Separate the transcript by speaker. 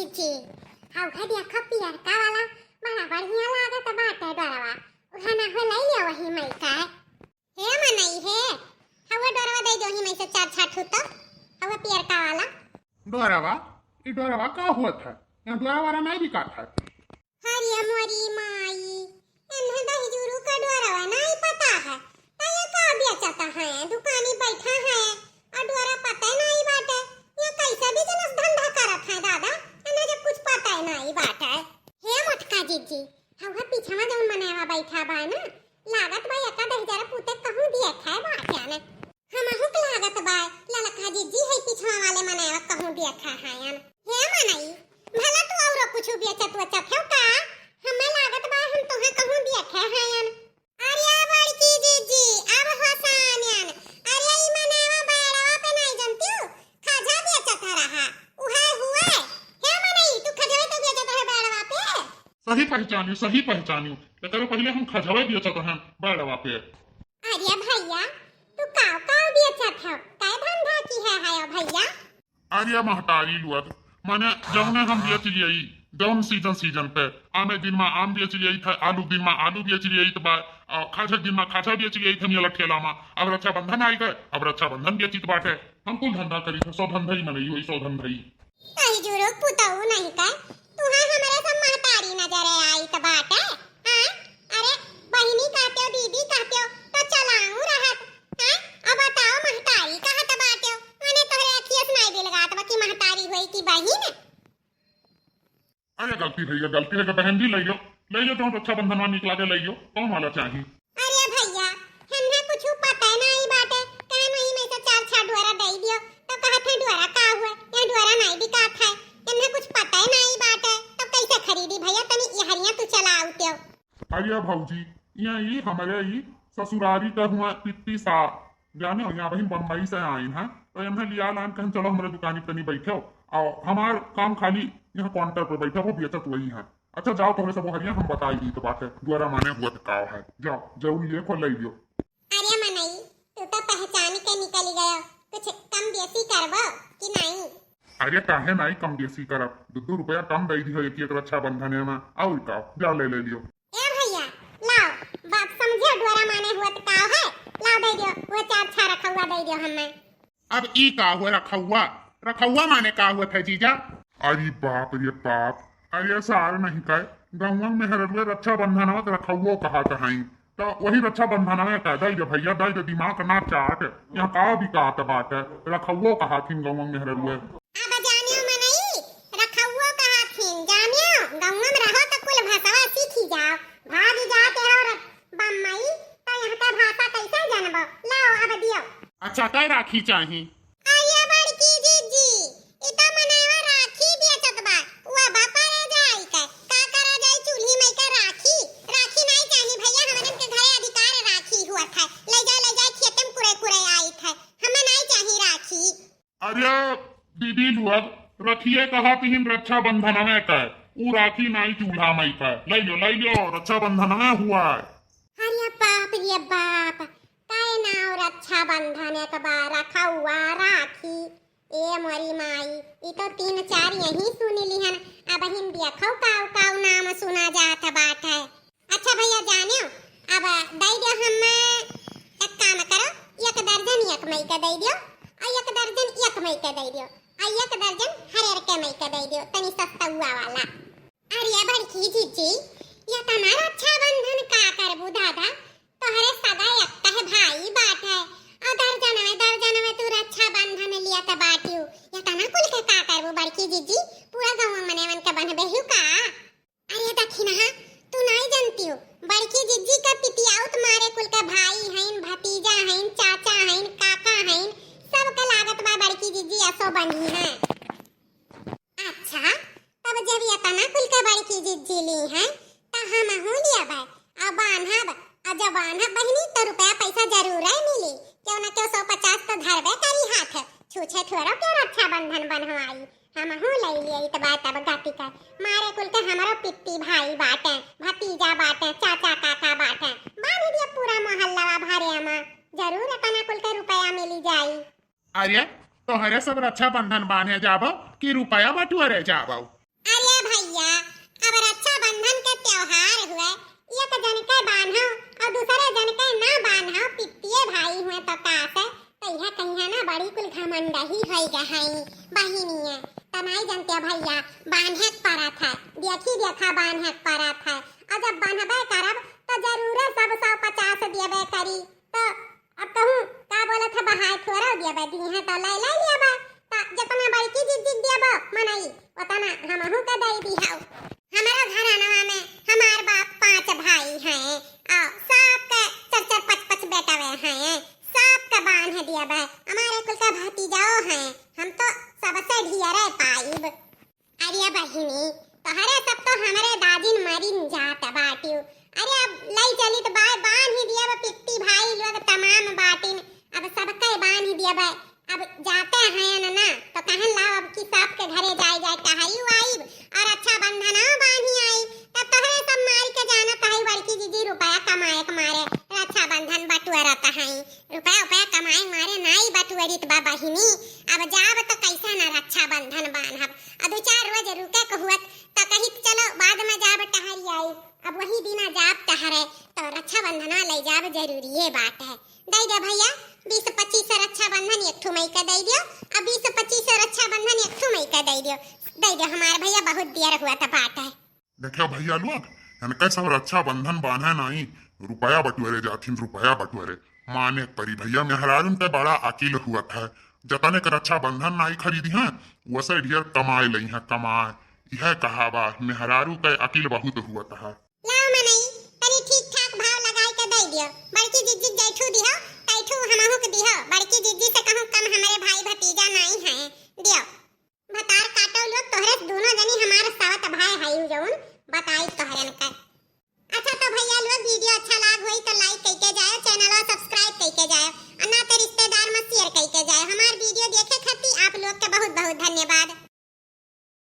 Speaker 1: जीजी अवघा देखा पियरका वाला बड़ा बढ़िया लागत बाटे डोरवा उठाना हो लई लियो वही मई का हे मनई हे हवा डोरवा दे दो ही मई से चार छाठ तो हवा पियरका वाला
Speaker 2: डोरवा ये डोरवा का होत है यहाँ डोरा वाला नहीं बिकात है।
Speaker 1: हरिया मोरी माई इन्हें दही जुरू का डोरवा नहीं पता है तो ये का बेचता है दुकानी बैठा है और डोरा पता नहीं बाटे ये कैसे बिजनेस धंधा करत है दादा इन्हें जब कुछ पता ही नहीं बाटे हे मोटका जीजी हवा पीछे में जौन मनेवा बैठा बा ना लागत बा एका दही जरा पुते कहूं दिए खाए बाटे ने हमहु के लागत बा ललका जीजी है पीछे वाले मनेवा कहूं दिए खा है हे मनई भला तू और कुछ बेचत वचत है का हमें लागत बा हम तोहे कहूं दिए खा है अरे बड़की जीजी अब हसानन अरे ई मनेवा बाड़वा पे नहीं जानती खाजा बेचत रहा उहे हुए हे मनई तू खजवे तो बेचत है बाड़वा पे
Speaker 2: सही पहचानियो लेकर पहले हम खजवे बेचत हैं बाड़वा पे।
Speaker 1: अरे भैया तू काव बेचत है काय धंधा की है भैया
Speaker 2: अरे महतारी लुअत माने जौने हम बेच लियई जौन सीजन पे आमे दिन में आम बेच लियई था आलू दिन में आलू बेच लियई तो खाजा दिन में खाजा बेच लियई था मिला ठेला में अब रक्षाबंधन आई गए अब रक्षाबंधन बेचित बाटे हम कुल धंधा करी था सौ धंधा ही मनई हुई सौ धंधा ही
Speaker 1: कहीं जुरो पुताऊ नहीं का तू है हमारे सब महतारी नजर आई तो बाटे हां अरे बहिनी कहते हो दीदी कहते हो तो चलाऊं रहत हां अब बताओ महतारी कहत बाटे मैंने तोहरे अखियस नहीं दिलगात बा कि महतारी होई कि बहिन
Speaker 2: अरे गलती है कि बहन जी ले लो तो रक्षाबंधन में निकला के ले लो कौन वाला चाहिए।
Speaker 1: अरे भैया हमने कुछ पता नहीं बाटे कहे नहीं में से चार छा डोरा दे दियो तो कहत है डोरा का हुआ ये डोरा नहीं बिकात है इन्हें कुछ पता नहीं बाटे तो कैसे खरीदी भैया तनी ये हरिया तू चलाऊ त्यो
Speaker 2: अरे भौजी ये हमारे ये ससुरारी का हुआ पित्ती सा जाने हो यहाँ बहन बम्बई से आई हैं तो इन्हें लिया लान कहें चलो हमारे दुकानी पे नहीं बैठे हो और हमार काम खाली यहाँ काउंटर पे बैठा हो बेचत वही है। अच्छा जाओ तो सब हरिया हम बताई दी तो बात है द्वारा माने हुआ काव है जाओ जरूर ये खोल लियो।
Speaker 1: अरे मनई तू तो पहचान के निकल गया कुछ कम बेसी करबो कि नहीं।
Speaker 2: अरे काहे नहीं कम बेसी करब 2 रुपया कम दे दी हो एक रक्षाबंधन में और का जाओ ले लियो।
Speaker 1: ए भैया लाओ बाप समझे डोरा माने हुआ तो काव है लाओ दे दियो वो चार छा रखा हुआ दे दियो हमें।
Speaker 2: अब ई का हुआ रखा हुआ माने का हुआ था जीजा। अरे बाप रे बाप अरे सार नहीं कहे गाँव में हर रक्षाबंधन में रखा हुआ कहा कहीं तो वही रक्षाबंधन में कह दे भैया दे दिमाग ना चाट यहाँ का भी कहत बात है रखा हुआ कहा थी गाँव में हर
Speaker 1: अब जानियो मनई रखा हुआ कहा थी जानियो गाँव में रहो तो कुल भाषा सीखी जाओ भाग जाते और बम्मई तो यहाँ का भाषा कैसे जानबो लाओ अब दियो।
Speaker 2: अच्छा कह राखी चाहिए।
Speaker 1: आया बड़की जीजी इता मनेवा राखी बेचत बा वा बापा रे जाई का करा जाई चूल्ही में का राखी नहीं चाहिए भैया हमन के घरे अधिकार राखी हुआ था ले जा खेत में कुरे आई था हमें नहीं चाहिए राखी।
Speaker 2: अरे दीदी लोग रखिए कहा तीन रक्षाबंधन में का वो राखी नहीं चूल्हा में का ले लो रक्षाबंधन में हुआ है।
Speaker 1: अरे बाप रे बाप काय नाव रक्षाबंधन एक बार रखा हुआ राखी ए मोरी माई ई तो 3-4 यही सुनी लिहन अब हिन देखो काव नाम सुना जात बात है। अच्छा भैया जानियो अब दे दियो हम एक काम करो 1 दर्जन 1 मई का दे दियो और 1 दर्जन 1 मई का दे दियो और 1 दर्जन हर के मई का दे दियो तनी सस्ता हुआ वाला। अरे बड़की जीजी ये तना रक्षाबंधन का करबू दादा तोहरे सगा एकता है भाई बात है और दर्जन में तू रक्षाबंधन लिया त बाटियो या तना कुल के का करबो बड़की जीजी पूरा गांव मने मन के बनबे हु का। अरे दखिना तू नहीं जानती हो बड़की जीजी का पितियाउत मारे कुल के भाई हईन भतीजा हईन चाचा हईन काका हईन सब का लागत बा बड़की जीजी ऐसो बनी है। अच्छा तब जब ये तना कुल के बड़की जीजी ली है त हम हो लिया भाई अब बांधब जब बांधब बहिनी तो रुपया पैसा जरूर है मिली क्यों ना क्यों 150 तो धरबे करी हाथ छूछे थोड़ा क्यों रक्षाबंधन बनवाई हम हो ले लिए तो बात अब गाती का मारे कुल के हमारो पित्ती भाई बाटे भतीजा बाटे चाचा काका बाटे बांध दिया पूरा मोहल्ला भरे में जरूर अपना कुल के रुपया मिली जाई।
Speaker 2: अरे तो हरे सब रक्षाबंधन बांधे जाबो कि रुपया बटुअरे जाबो।
Speaker 1: हुए एक जन के बांधो और दूसरे जन के ना बांधो पितिए भाई हुए तो कासे कहिया कहिया ना बड़ी कुल घमंड ही होई गई बहिनिया तनाई जानते भैया बांधे पड़ा था देखा बांधे पड़ा था और जब बांधबे करब तो जरूर सब 150 देबे करी तो अब कहूँ का बोला था बहाय थोड़ा देबे दी है तो ले लेबे तो जितना बड़की जिग देबो मनई उतना हमहू के दे दी हाउ हमारा घराना में हमार बाप 5 भाई हैं और सबके 4-4 5-5 बेटा हैं सबके बांध देबे हमारे कुल का भतीजाओ हैं हम तो सबसे ढियरे पाइब अरे बहिनी तोहरे सब तो हमारे दादिन मरिन जात बाटियो अरे अब लई चली तो बांध ही दिया पिट्टी भाई लोग तमाम बाटिन अब सबके बांध ही दिया अब जाते हैं ना तो कहन लाओ अब की साहब के घरे जाए कहई आईब और अच्छा बंधना बांधी आई तब तोहरे सब मार के जाना कहई बड़की जीजी रुपया कमाए के मारे रक्षा बंधन बटुआ कहई रुपया कमाए मारे नाई बटुअरित बा बहिनी अब जाब तो कैसा ना रक्षा बंधन बांधब अब 2-4 रोज रुके के हुत तो कही चलो बाद में जाब टहरी आई अब वही बिना जाब टहरे तो रक्षा बंधना ले जाब जरूरी बात है दे दे भैया 20-25 रक्षा बंधन एक ठो मई का दे दियो अब 20-25 रक्षा बंधन एक ठो मई का दे दियो हमारे भैया बहुत देर हुआ था बात है
Speaker 2: देखो भैया लोग इनके सब रक्षा बंधन बांधे नहीं रुपया बटुअरे जाथिन रुपया बटुअरे माने परी भैया मेहरारून के बड़ा अकील हुआ था जतने के रक्षा बंधन नहीं खरीदी है वैसे ढेर कमाए लई है कमाए यह कहावा मेहरारू के अकील बहुत हुआ था
Speaker 1: लाओ मनई तनी ठीक ठाक भाव लगाई के दे दियो बड़की जिज्जी जैठू दिहो तैठू हमहू के दिहो बड़की जिज्जी से कहूं कम हमारे भाई भतीजा नहीं है दियो भतार काटो लोग तोहरे दोनों जनी हमारे साथ भाई हाई जौन बताई तोहरे का अच्छा तो भैया लोग वीडियो अच्छा लाग होई तो लाइक करके